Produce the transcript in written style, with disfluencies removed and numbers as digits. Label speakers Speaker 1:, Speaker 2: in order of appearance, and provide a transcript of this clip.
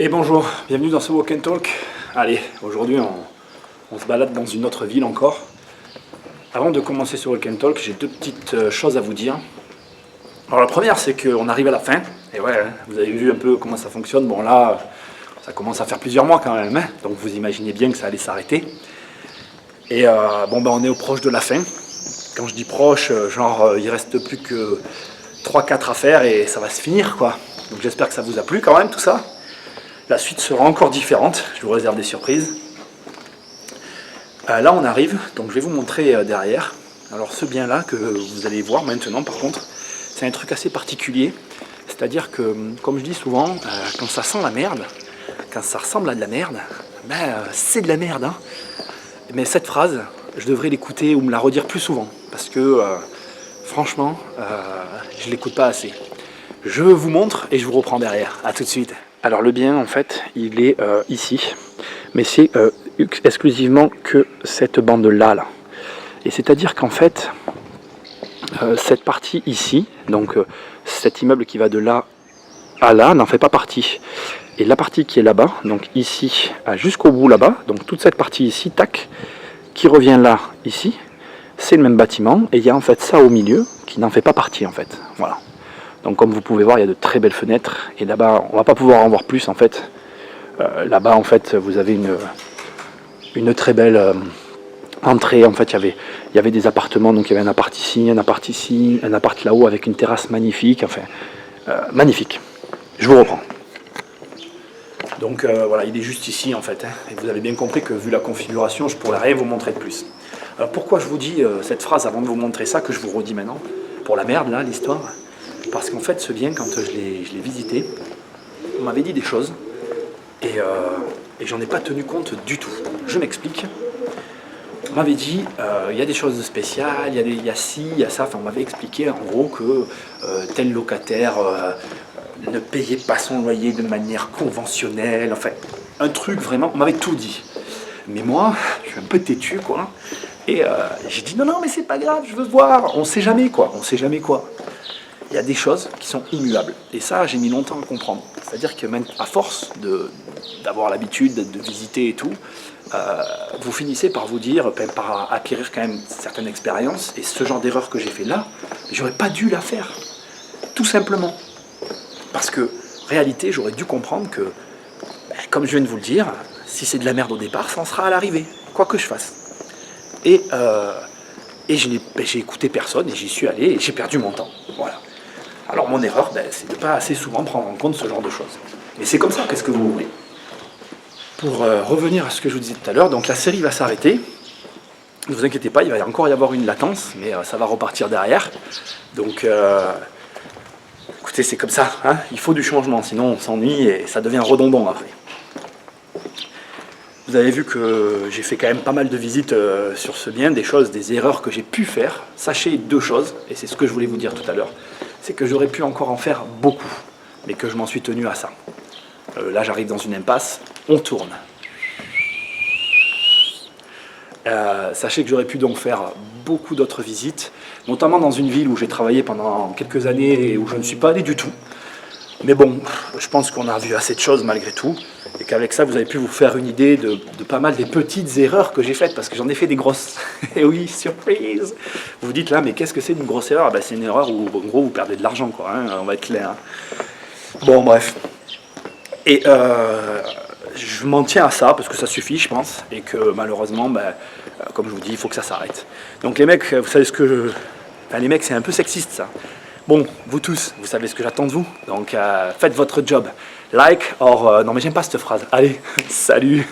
Speaker 1: Et bonjour, bienvenue dans ce Walk and Talk. Allez, aujourd'hui on se balade dans une autre ville encore. Avant de commencer ce Walk and Talk, j'ai deux petites choses à vous dire. Alors la première, c'est qu'on arrive à la fin. Et ouais, vous avez vu un peu comment ça fonctionne. Bon là, ça commence à faire plusieurs mois quand même, hein, donc vous imaginez bien que ça allait s'arrêter. Et on est au proche de la fin. Quand je dis proche, il reste plus que 3-4 à faire et ça va se finir quoi. Donc j'espère que ça vous a plu quand même tout ça. La suite sera encore différente, je vous réserve des surprises. Là on arrive, donc je vais vous montrer derrière. Alors ce bien là que vous allez voir maintenant par contre, c'est un truc assez particulier. C'est-à-dire que, comme je dis souvent, quand ça sent la merde, quand ça ressemble à de la merde, c'est de la merde. Hein. Mais cette phrase, je devrais l'écouter ou me la redire plus souvent. Parce que franchement, je ne l'écoute pas assez. Je vous montre et je vous reprends derrière. A tout de suite. Alors le bien en fait il est ici, mais c'est exclusivement que cette bande là. Et c'est à dire qu'en fait cette partie ici, donc cet immeuble qui va de là à là n'en fait pas partie. Et la partie qui est là-bas, donc ici jusqu'au bout là-bas, donc toute cette partie ici, tac, qui revient là, ici, c'est le même bâtiment, et il y a en fait ça au milieu qui n'en fait pas partie en fait, voilà. Donc comme vous pouvez voir, il y a de très belles fenêtres. Et là-bas, on ne va pas pouvoir en voir plus en fait. Là-bas, en fait, vous avez une très belle entrée. En fait, il y avait des appartements. Donc il y avait un appart ici, un appart ici, un appart là-haut avec une terrasse magnifique. Enfin, magnifique. Je vous reprends. Donc voilà, il est juste ici en fait. Hein. Et vous avez bien compris que vu la configuration, je ne pourrais rien vous montrer de plus. Alors pourquoi je vous dis cette phrase avant de vous montrer ça, que je vous redis maintenant, pour la merde là, l'histoire. Parce qu'en fait, ce bien, quand je l'ai visité, on m'avait dit des choses et j'en ai pas tenu compte du tout. Je m'explique. On m'avait dit, il y a des choses spéciales, il y a ci, il y a ça. Enfin, on m'avait expliqué en gros que tel locataire ne payait pas son loyer de manière conventionnelle. Enfin, un truc vraiment, on m'avait tout dit. Mais moi, je suis un peu têtu, quoi. Et j'ai dit, non, mais c'est pas grave, je veux voir. On sait jamais, quoi. On sait jamais quoi. Il y a des choses qui sont immuables. Et ça, j'ai mis longtemps à comprendre. C'est-à-dire que même à force d'avoir l'habitude de visiter et tout, vous finissez par vous dire, par acquérir quand même certaines expériences. Et ce genre d'erreur que j'ai fait là, j'aurais pas dû la faire. Tout simplement. Parce que, réalité, j'aurais dû comprendre que, comme je viens de vous le dire, si c'est de la merde au départ, ça en sera à l'arrivée. Quoi que je fasse. Et j'ai écouté personne et j'y suis allé et j'ai perdu mon temps. Voilà. Alors mon erreur, c'est de ne pas assez souvent prendre en compte ce genre de choses. Mais c'est comme ça, qu'est-ce que vous voulez. Pour revenir à ce que je vous disais tout à l'heure, donc la série va s'arrêter. Ne vous inquiétez pas, il va encore y avoir une latence, mais ça va repartir derrière. Donc, écoutez, c'est comme ça, hein, il faut du changement, sinon on s'ennuie et ça devient redondant après. Vous avez vu que j'ai fait quand même pas mal de visites sur ce bien, des erreurs que j'ai pu faire. Sachez deux choses, et c'est ce que je voulais vous dire tout à l'heure, c'est que j'aurais pu encore en faire beaucoup, mais que je m'en suis tenu à ça. Là j'arrive dans une impasse, on tourne. Sachez que j'aurais pu donc faire beaucoup d'autres visites, notamment dans une ville où j'ai travaillé pendant quelques années et où je ne suis pas allé du tout. Mais bon, je pense qu'on a vu assez de choses malgré tout, et qu'avec ça, vous avez pu vous faire une idée de pas mal des petites erreurs que j'ai faites, parce que j'en ai fait des grosses. Et oui, surprise. Vous vous dites là, mais qu'est-ce que c'est une grosse erreur? C'est une erreur où, en gros, vous perdez de l'argent, quoi, hein, on va être clair. Bon, bref. Et je m'en tiens à ça, parce que ça suffit, je pense, et que malheureusement, comme je vous dis, il faut que ça s'arrête. Donc les mecs, vous savez ce que... Enfin, les mecs, c'est un peu sexiste, ça. Bon, vous tous, vous savez ce que j'attends de vous, donc faites votre job. Like, or... non mais j'aime pas cette phrase. Allez, salut.